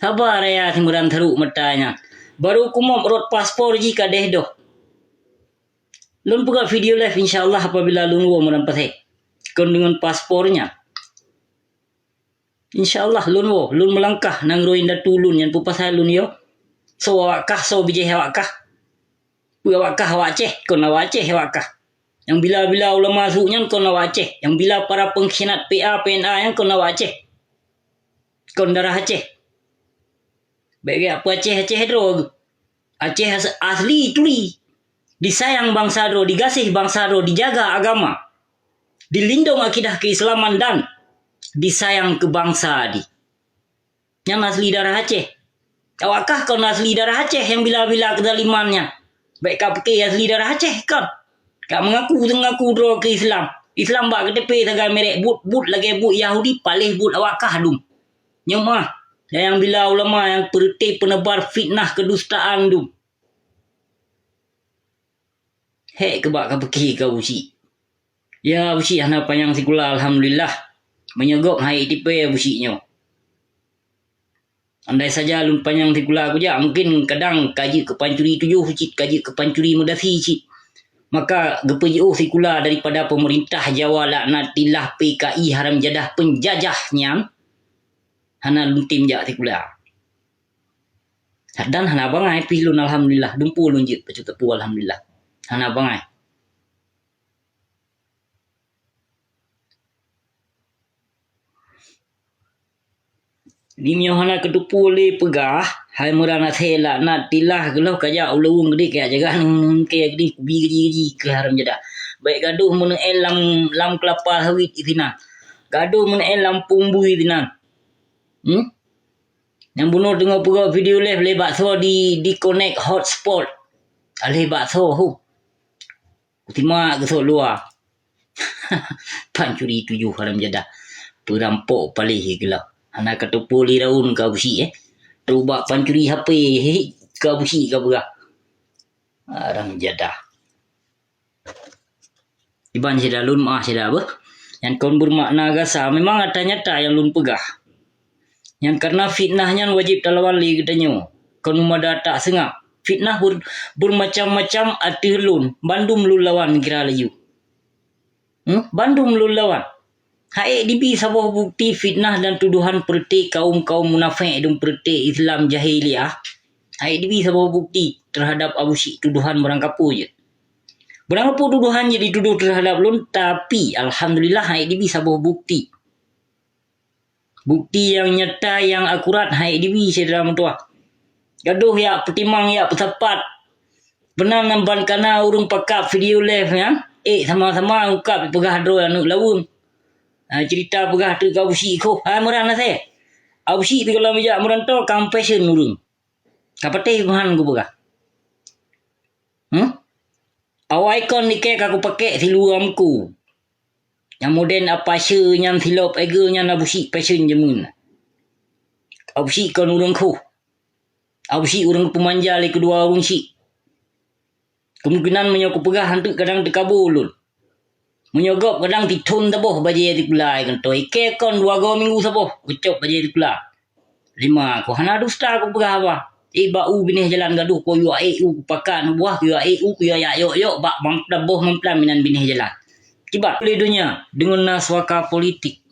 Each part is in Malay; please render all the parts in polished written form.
Sabar ya timuran teruk matanya. Baru kumom rot paspor jika deh doh. Lun buka video live insyaallah apabila lun wo merampas kon dengan paspornya. Insyaallah lun wo, lun melangkah nang roin datulun yang pupasai lun yo. So awakah so bijih awakah. Awakah awaceh kon awaceh awakah. Yang bila-bila ulama masuknya kon awaceh, yang bila para pengkhianat PA PNA yang kon awaceh. Kon darah Aceh. Bagi apa Aceh dro. Aceh asli tuli. Disayang bangsa dro, digasih bangsa dro, dijaga agama. Dilindung akidah keislaman dan disayang ke bangsa di. Yang asli darah Aceh. Awakah kau asli darah Aceh yang bila-bila kedalimannya? Baik kau pakai asli darah Aceh kan? Kau mengaku dro ke Islam. Islam bak ke tepi tagai merek but lagi but Yahudi palih but awakah dum. Nyemah. Yang bila ulama yang perti penebar fitnah kedustaan dum. Hek kebak kau pakai kau usi. Ya usi hana payang sikula alhamdulillah. Menyogok hai tipe usinya. Andai saja lun panjang sikula aku je mungkin kadang kaji ke pancuri 7 cik kaji ke pancuri mudasi cik. Maka GPJO sikula daripada pemerintah Jawa laknatillah PKI haram jadah penjajahnya hana luntim jak sikula. Dan hana bangai pilun alhamdulillah dumpu lun je pecu tepu alhamdulillah. Hana bangai. Nimyo hana ketupu le pegah hai murana thela natillah gelau kaya ulung gede kaya jaga kaya gede kubi gede ke haram jadah. Baik gaduh mun lam kelapa sawit itina. Gaduh mun lampung bui itina. Yang bunuh tengok pegah video live le bakso di connect hotspot. Ale bakso hu. Kutima geso luar. Pancuri 7 haram jadah. Perampok palih gelau. Anak ketupu li raun kau busi Terubak pancuri HP kau busi kau berah. Haram jadah. Iban sida lun maah sida apa? Yang kon bermakna gasa memang ada nyata yang lun pegah. Yang karena fitnahnya wajib talawan li katanya. Kon umada tak sengak. Fitnah bermacam-macam arti lun. Bandung lun lawan kira layu. Bandung lun lawan. Hai dibi sabah bukti fitnah dan tuduhan perti kaum-kaum munafik dan perti Islam jahiliyah. Hai dibi sabah bukti terhadap Abu Syik tuduhan berangkapu je. Berangkapu tuduhan je dituduh terhadap lun tapi alhamdulillah hai dibi sabah bukti. Bukti yang nyata yang akurat hai dibi saudara mentua. Gaduh ya petimang ya pesapat. Benar nampan kana urung pakap video live ya. Sama-sama ungkap pegah dro anu lawun. Cerita pegah tu kau Syik ko. Murana saya. Abu Syik tu kalau bijak merantau compassion urung. Kapatih bahan ku pegah. Awak ikon ni kek aku pakai siluamku. Yang moden apa syanya silop egernya Abu Syik passion jemun. Abu Syik kon urung ko. Abu Syik urung pemanja le kedua urung Syik. Kemungkinan menyokok pegah hantu kadang terkabulun. Menyogok kadang ditun taboh baje di kulai kan to ike kon 2 minggu saboh ucap baje di kulai 5 ko hana dusta ko berapa bau binih jalan gaduh ko yo pakan buah yo ya yo bak bang taboh memplam minan binih jalan kibat dunia dengan naswaka politik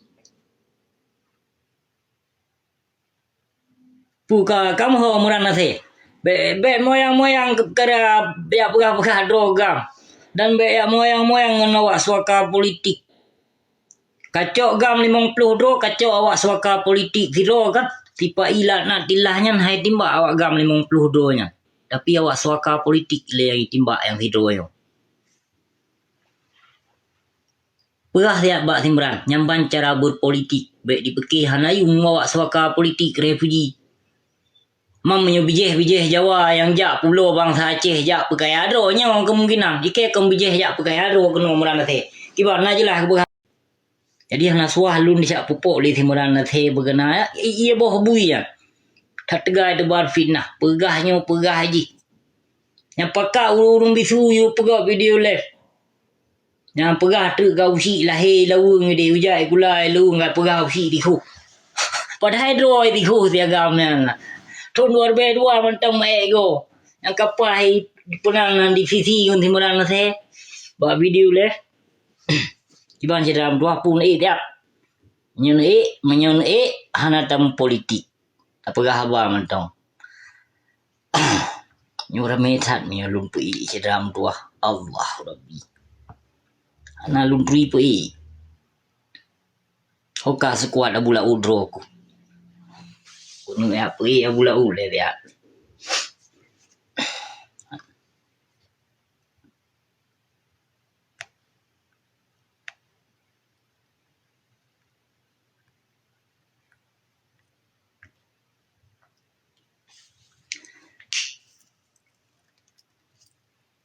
puka kamu ho murana se be moyang kera ya pegah drogam dan beya moyang-moyang awak suaka politik. Kacau gam 50 dro, kacau awak suaka politik zero kan. Tipa ilat nak tilahnya hai timbak awak gam 50 dro nya. Tapi awak suaka politik le yang timbak yang zero yo. Perah tiap bak timberan, nyamban cara berpolitik. Baik dipekih hanayung awak suaka politik refugee. Mamanya bijih Jawa yang jak pulau bangsa Aceh jak pakai adro nya kemungkinan jika kau bijih jak pakai adro kena merana the kibar na jelah ke. Jadi hana suah lun sak pupuk li merana the begana ia boh bui ya tak tegai debar fitnah pegahnya pegah haji yang pakak urung bisu you pegah video live yang pegah tu kau si lahir lawung dia ujai gulai lu ngat pegah si di ku Padahal droi di go tiagamnya. Ton luar dua mentang ego. Yang kapai penangan divisi kun timuran na se. Ba video le. Iban dalam 20 tiap. Menyon hanatam politik. Apakah haba mentang. Nyura metat mi lumpi dalam dua Allah Rabbi. Ana lumpi pi. Oka sekuat abula udro ku. Kuno ya pi abula ule dia.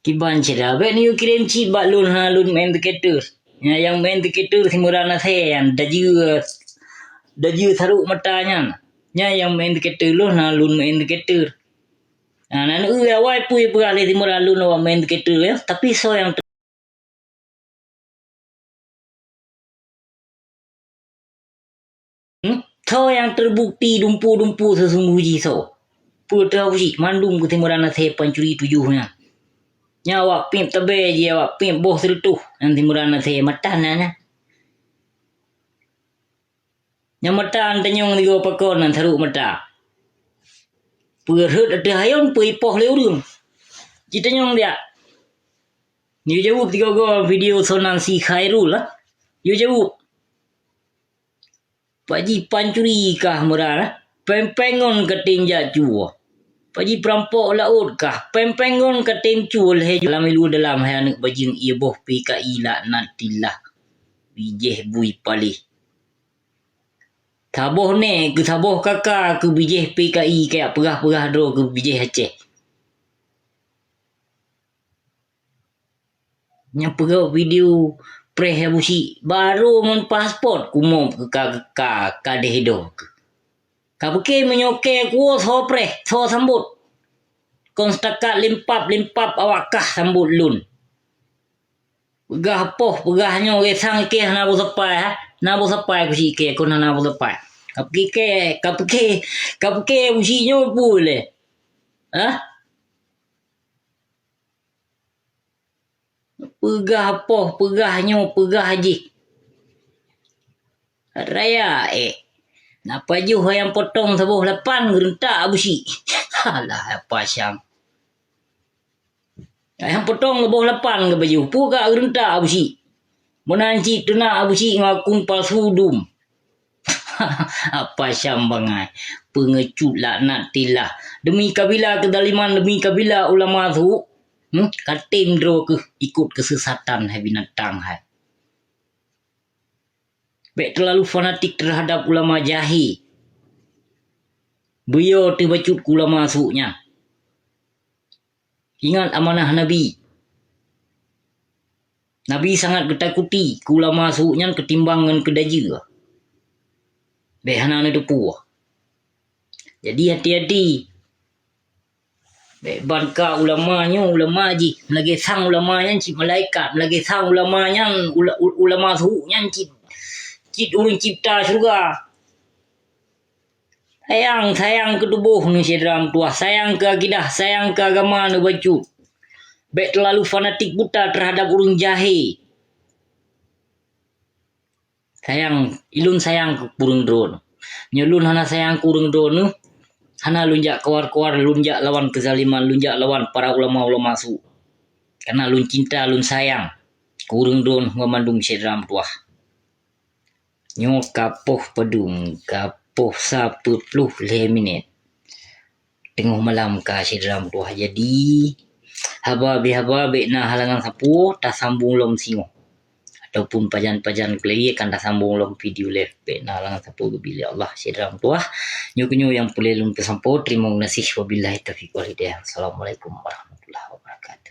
Kiban cerah, be ni kirim ci balun halun main tiketur. Ya, yang main tiketur simurana sean, daju saruk matanya. Ya, yang main tiketur lu halun main tiketur. Nah, nan awai pui beralih simurana lu nawa main tiketur ya, tapi so yang so yang terbukti dumpu sesungguhnya so. Putra uji mandung ku timurana se pancuri tujuhnya. Nyawa pim tabe je awak pim boh sertuh nanti murana se matan na. Nyamatan tanyong digo pakon nan tharu mata. Perhut ada hayon pui poh leurung. Kita nyong dia. Ni jawab tiga go video sonan si Khairul lah. Yo jawab. Paji pancuri kah murana? Pempengon ketinja jua. Paji perampok laut kah? Pempengon ketim cul he dalam ilu dalam hai anak bajing ia boh pika ila natillah. Bijeh bui palih. Taboh ne ke taboh kakak ke bijeh PKI kayak perah-perah do ke bijeh Aceh. Nya perah video prehebusi baru mon pasport kumo ke kadeh do. Kapake menyoke ku so preh so sambut. Kong setakat limpap awakah sambut lun. Pegah pegahnya resang ke na bo sapai ha. Na bo sapai ku si ke kon na bo sapai. Kapake usinya boleh. Ha? Pegah haji. Raya napa ju yang potong sebuah lapan gerentak busi. Alah apa syang. Yang potong sebuah lapan ke baju. Puka gerentak busi. Menanci tena busi ngakung palsudum. Apa syang bangai. Pengecut laknat tilah. Demi kabila kedaliman, demi kabila ulama tu. Katim dro ke ikut kesesatan hai binatang hai. Bek terlalu fanatik terhadap ulama jahi. Beliau terbacut ulama masuknya. Ingat amanah Nabi. Nabi sangat ketakuti ulama masuknya ketimbangan kedaja. Bek hana depu. Jadi hati-hati. Bek bangka ulamanya ulama ji. Lagi sang ulamanya cip malaikat. Lagi sang ulamanya ulama masuknya cip ulun cipta surga. Sayang ke tubuh nu dalam tuah, sayang ke akidah, sayang ke agama nu baju. Bek terlalu fanatik buta terhadap urung jahe. Ilun sayang ke burung drone. Nyelun hana sayang ke urung drone, hana lunjak keluar lunjak lawan kezaliman, lunjak lawan para ulama su. Karena lun cinta, lun sayang ke urung drone ngamandung dalam tuah. Nyo kapoh pedung, kapoh 10 minit. Tengah malam ka dalam tuah. Jadi hababe na halangan sapu tak sambung lom singo. Ataupun pajan-pajan kelai kan tak sambung lom video live na halangan sapu bila Allah dalam tuah. Nyo yang boleh lum pesampo terima kasih wabillahi taufiq wal hidayah. Assalamualaikum warahmatullahi wabarakatuh.